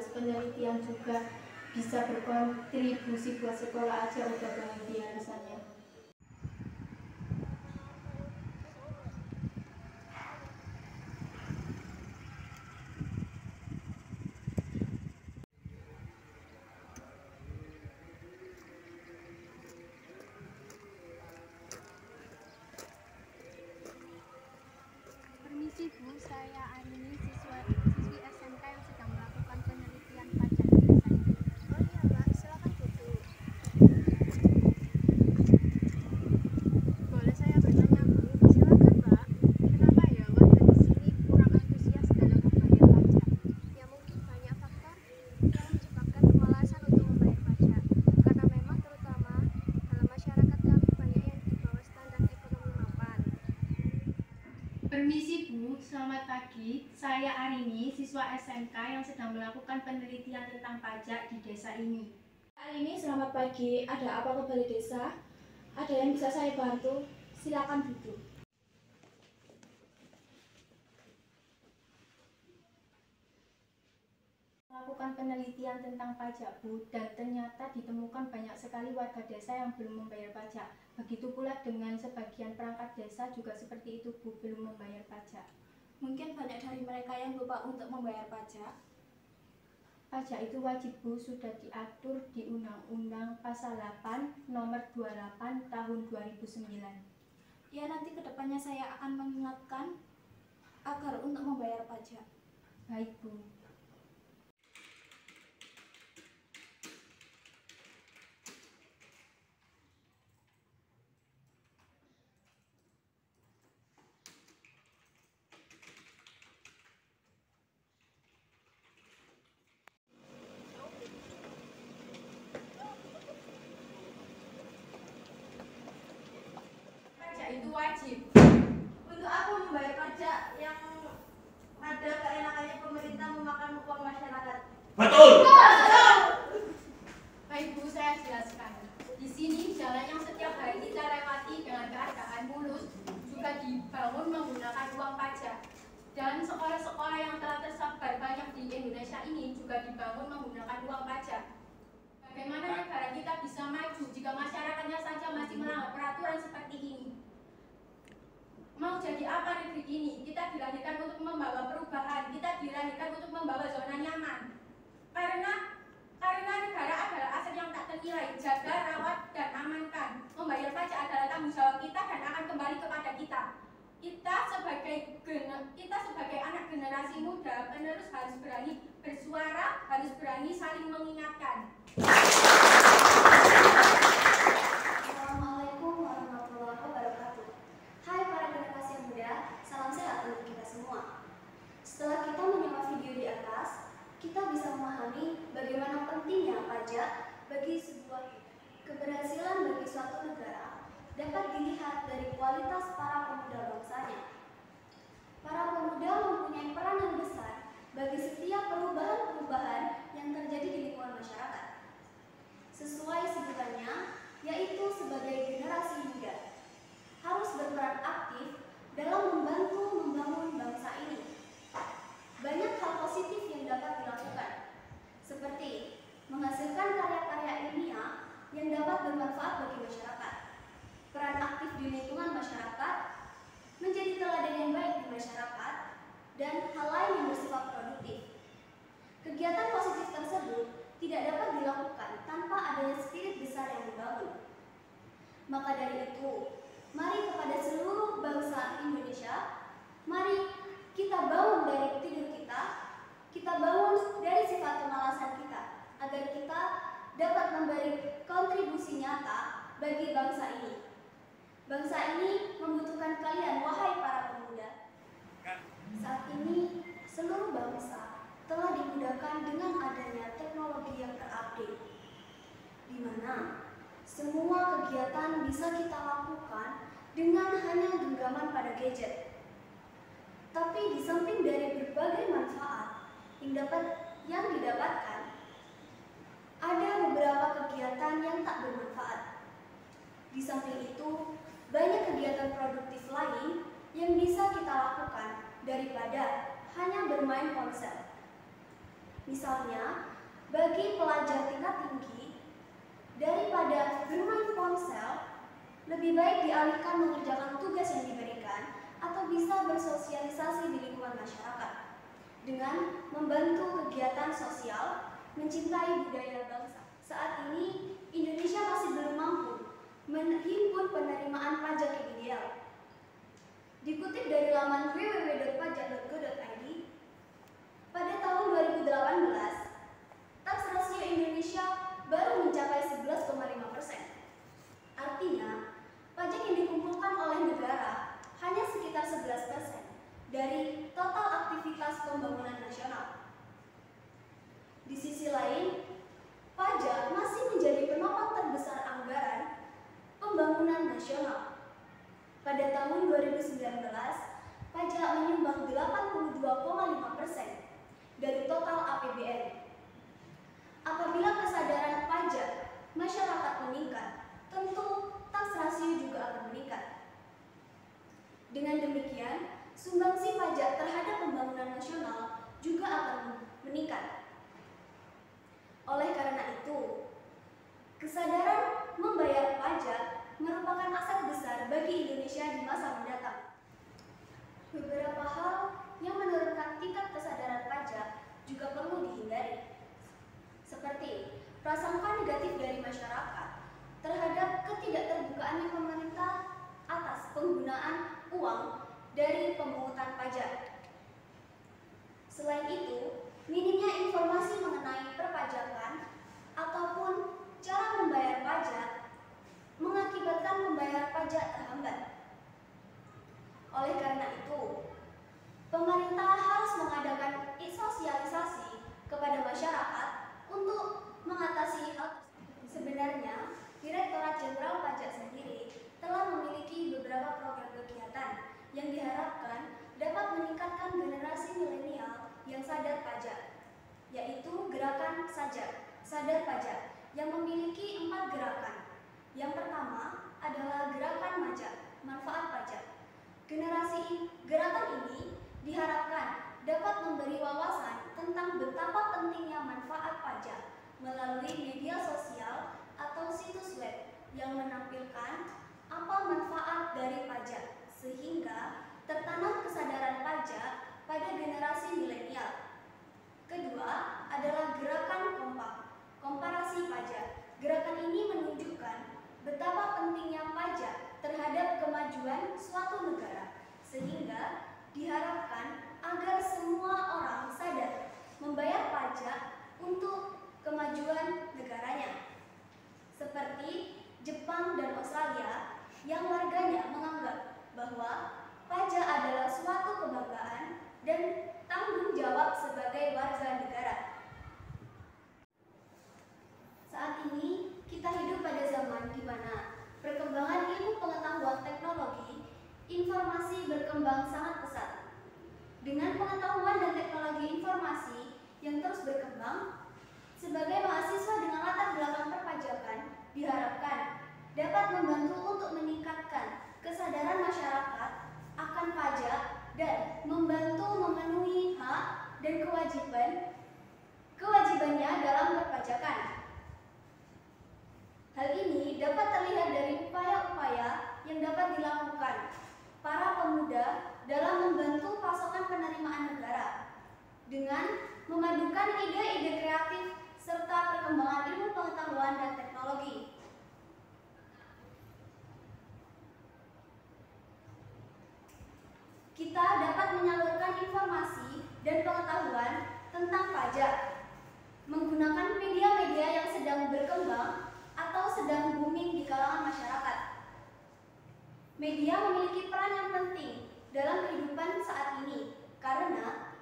harus penelitian juga, bisa berkontribusi buat sekolah aja udah bahagia rasanya. Permisi Bu, saya Arini, siswi SMK yang sedang melakukan penelitian pajak di desa ini. Oh iya Mbak, silakan duduk. Boleh saya bertanya Bu? Silakan Mbak. Kenapa ya warga di sini kurang antusias dalam membayar pajak? Ya mungkin banyak faktor yang menyebabkan kemalasan untuk membayar pajak. Karena memang terutama dalam masyarakat kami banyak yang di bawah standar ekonomi mapan. Permisi Bu, selamat pagi. Saya Arini, siswa SMK yang sedang melakukan penelitian tentang pajak di desa ini. Arini, selamat pagi. Ada apa ke balai desa? Ada yang bisa saya bantu? Silakan duduk. Melakukan penelitian tentang pajak Bu, dan ternyata ditemukan banyak sekali warga desa yang belum membayar pajak. Begitu pula dengan sebagian perangkat desa juga seperti itu Bu, belum membayar pajak. Mungkin banyak dari mereka yang lupa untuk membayar pajak. Pajak itu wajib Bu, sudah diatur di Undang-Undang Pasal 8 Nomor 28 Tahun 2009. Ya, nanti kedepannya saya akan mengingatkan agar untuk membayar pajak. Baik Bu. Pajak itu wajib. Untuk aku membayar pajak yang ada keenakannya pemerintah memakan uang masyarakat. Betul. Baik Bu, saya jelaskan. Di sini jalan yang setiap hari kita lewati dengan keadaan mulus juga dibangun menggunakan uang pajak. Dan sekolah-sekolah yang telah tersebar banyak di Indonesia ini juga dibangun menggunakan uang pajak. Bagaimana negara kita bisa maju jika masyarakatnya saja masih melanggar peraturan seperti ini? Mau jadi apa negeri ini? Kita dilahirkan untuk membawa perubahan, kita dilahirkan untuk membawa zona nyaman. Karena negara adalah aset yang tak ternilai, jaga, rawat, dan amankan. Membayar pajak adalah tanggung jawab kita dan akan kembali kepada kita. Kita sebagai anak generasi muda penerus harus berani bersuara, harus berani saling mengingatkan. Assalamualaikum warahmatullahi wabarakatuh. Hai para generasi muda, salam sehat untuk kita semua. Setelah kita menyimak video di atas, kita bisa memahami bagaimana pentingnya pajak bagi sebuah keberhasilan bagi suatu negara dapat dilihat dari kualitas para pemuda bangsanya. Para pemuda mempunyai peran yang besar bagi setiap perubahan-perubahan yang terjadi di lingkungan masyarakat. Sesuai sebutannya, yaitu sebagai generasi muda, harus berperan aktif dalam membantu membangun bangsa ini. Banyak hal positif yang dapat dilakukan, seperti menghasilkan karya-karya ilmiah yang dapat bermanfaat bagi masyarakat, peran aktif di lingkungan masyarakat, menjadi teladan yang baik di masyarakat, dan hal lain yang bersifat produktif. Kegiatan positif tersebut tidak dapat dilakukan tanpa adanya spirit besar yang dibangun. Maka dari itu, mari kepada seluruh bangsa Indonesia, mari kita bangun dari tidur kita bangun dari sifat kemalasan kita, agar kita dapat memberi kontribusi nyata bagi bangsa ini. Bangsa ini membutuhkan kalian, wahai para pemuda. Saat ini, seluruh bangsa telah dimudahkan dengan adanya teknologi yang terupdate, di mana semua kegiatan bisa kita lakukan dengan hanya genggaman pada gadget. Tapi di samping dari berbagai manfaat yang didapatkan, ada beberapa kegiatan yang tak bermanfaat. Di samping itu, banyak kegiatan produktif lain yang bisa kita lakukan daripada hanya bermain ponsel. Misalnya, bagi pelajar tingkat tinggi, daripada bermain ponsel, lebih baik dialihkan mengerjakan tugas yang diberikan atau bisa bersosialisasi di lingkungan masyarakat dengan membantu kegiatan sosial, mencintai budaya bangsa. Saat ini, Indonesia masih belum mampu menghimpun penerimaan pajak yang ideal. Dikutip dari laman www.pajak.go.id, pada tahun 2018, tax rasio Indonesia baru mencapai 11,5%. Artinya, pajak yang dikumpulkan oleh negara hanya sekitar 11% dari total aktivitas pembangunan nasional. Di sisi lain, pajak masih menjadi penopang terbesar anggaran pembangunan nasional. Pada tahun 2019, pajak menyumbang 82,5% dari total APBN. Apabila kesadaran pajak masyarakat meningkat, tentu tax rasio juga akan meningkat. Dengan demikian, sumbangsi pajak terhadap pembangunan nasional juga akan meningkat. Oleh karena itu, kesadaran membayar pajak merupakan aset besar bagi Indonesia di masa mendatang. Beberapa hal yang menurunkan tingkat kesadaran pajak juga perlu dihindari, seperti prasangka negatif dari masyarakat terhadap ketidakterbukaan pemerintah atas penggunaan uang dari pemungutan pajak. Selain itu, minimnya informasi mengenai perpajakan ataupun cara membayar pajak mengakibatkan pembayaran pajak terhambat. Oleh karena itu, pemerintah harus mengadakan sosialisasi kepada masyarakat untuk mengatasi hal tersebut. Sebenarnya, Direktorat Jenderal Pajak sendiri telah memiliki beberapa program kegiatan yang diharapkan dapat meningkatkan generasi milenial yang sadar pajak, yaitu gerakan Sadar Pajak yang memiliki 4 gerakan. Yang pertama adalah gerakan manfaat pajak. Gerakan ini diharapkan dapat memberi wawasan tentang betapa pentingnya manfaat pajak melalui media sosial atau situs web yang menampilkan apa manfaat dari pajak, sehingga tertanam kesadaran pajak pada generasi milenial. Kedua adalah gerakan komparasi pajak. Gerakan ini menunjukkan betapa pentingnya pajak terhadap kemajuan suatu negara, sehingga diharapkan agar semua orang sadar membayar pajak untuk kemajuan negaranya. Seperti Jepang dan Australia yang warganya menganggap bahwa pajak adalah suatu kebanggaan dan tanggung jawab sebagai warga negara. Saat ini kita hidup pada zaman di mana perkembangan ilmu pengetahuan teknologi informasi berkembang sangat pesat. Dengan pengetahuan dan teknologi informasi yang terus berkembang, sebagai mahasiswa dengan latar belakang perpajakan diharapkan dapat membantu untuk meningkatkan kesadaran masyarakat akan pajak dan membantu memenuhi hak dan kewajibannya dalam perpajakan. Hal ini dapat terlihat dari upaya-upaya yang dapat dilakukan para pemuda dalam membantu pasokan penerimaan negara dengan memadukan ide-ide kreatif serta perkembangan ilmu pengetahuan dan teknologi. Kita dapat menyalurkan informasi dan pengetahuan tentang pajak menggunakan media-media yang sedang berkembang atau sedang booming di kalangan masyarakat. Media memiliki peran yang penting dalam kehidupan saat ini karena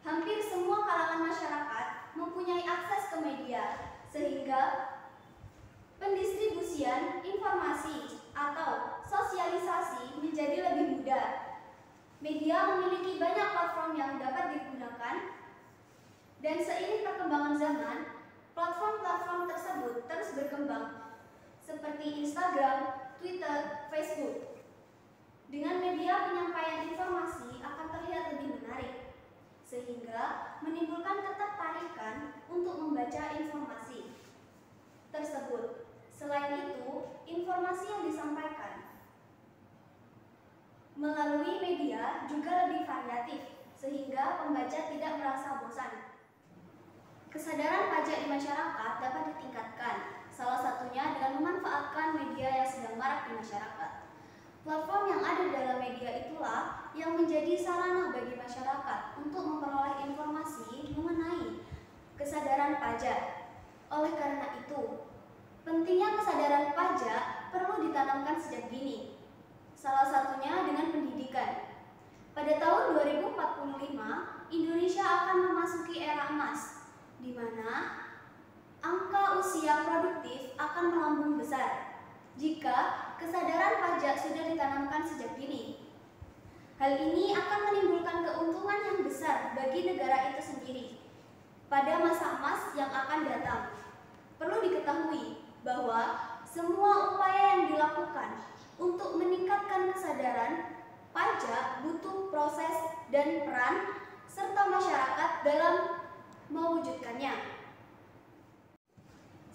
hampir semua kalangan masyarakat mempunyai akses ke media, sehingga pendistribusian informasi atau sosialisasi menjadi lebih mudah. Media memiliki banyak platform yang dapat digunakan, dan seiring perkembangan zaman, platform-platform tersebut terus berkembang, seperti Instagram, Twitter, Facebook. Dengan media penyampaian informasi akan terlihat lebih menarik, sehingga menimbulkan ketertarikan untuk membaca informasi tersebut. Selain itu, informasi yang disampaikan melalui media juga lebih variatif, sehingga pembaca tidak merasa bosan. Kesadaran pajak di masyarakat dapat ditingkatkan, salah satunya dengan memanfaatkan media yang sedang marak di masyarakat. Platform yang ada dalam media itulah yang menjadi sarana bagi masyarakat untuk memperoleh informasi mengenai kesadaran pajak. Oleh karena itu, pentingnya kesadaran pajak perlu ditanamkan sejak dini. Salah satunya dengan pendidikan. Pada tahun 2045, Indonesia akan memasuki era emas, di mana angka usia produktif akan melambung besar jika kesadaran pajak sudah ditanamkan sejak dini. Hal ini akan menimbulkan keuntungan yang besar bagi negara itu sendiri pada masa emas yang akan datang. Perlu diketahui bahwa semua upaya yang dilakukan untuk meningkatkan kesadaran pajak butuh proses dan peran serta masyarakat dalam mewujudkannya.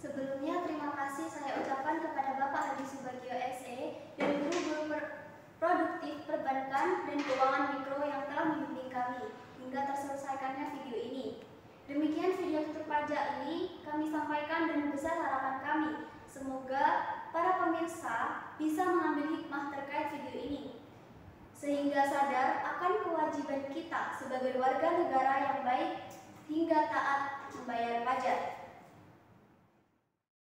Sebelumnya, terima kasih saya ucapkan kepada Bapak Hadi Subagio SE dan guru-guru produktif perbankan dan keuangan mikro yang telah membimbing kami hingga terselesaikannya video ini. Demikian video tutur pajak ini kami sampaikan dan besar harapan kami. Semoga para pemirsa bisa mengambil hikmah terkait video ini, sehingga sadar akan kewajiban kita sebagai warga negara yang baik hingga taat membayar pajak.